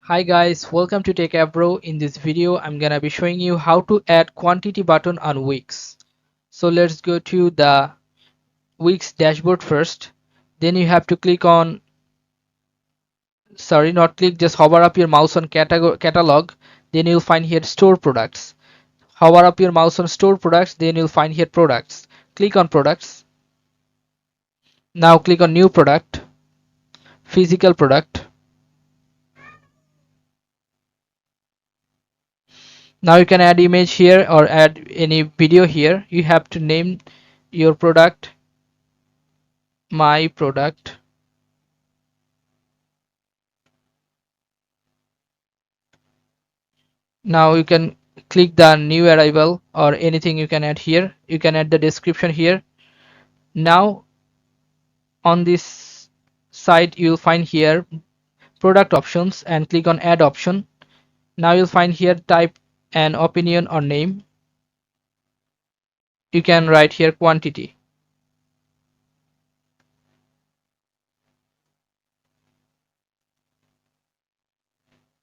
Hi guys, welcome to Techavro. In this video, I'm gonna be showing you how to add quantity button on Wix. So let's go to the Wix dashboard first. Then you have to click on, sorry, not click, just hover up your mouse on catalog. Then you'll find here store products. Hover up your mouse on store products. Then you'll find here products. Click on products. Now click on new product, physical product. Now you can add image here or add any video here. You have to name your product my product. Now you can click the new arrival or anything you can add here. You can add the description here. Now on this site you'll find here product options and click on add option. Now you'll find here type an opinion or name. You can write here quantity.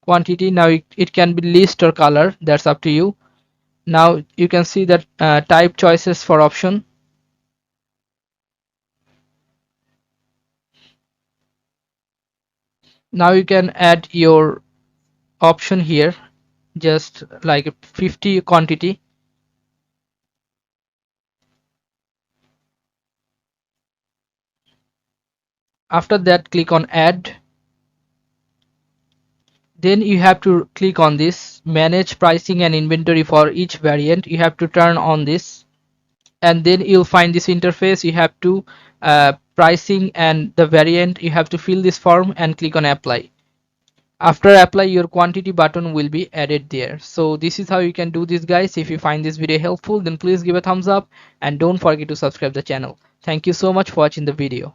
Now it can be list or color, that's up to you. Now you can see that type choices for option. Now you can add your option here, just like 50 quantity. After that, click on add. Then you have to click on this manage pricing and inventory for each variant. You have to turn on this, and then you'll find this interface. You have to pricing and the variant. You have to fill this form and click on apply. After apply, your quantity button will be added there. So this is how you can do this, guys. If you find this video helpful, then please give a thumbs up and don't forget to subscribe the channel. Thank you so much for watching the video.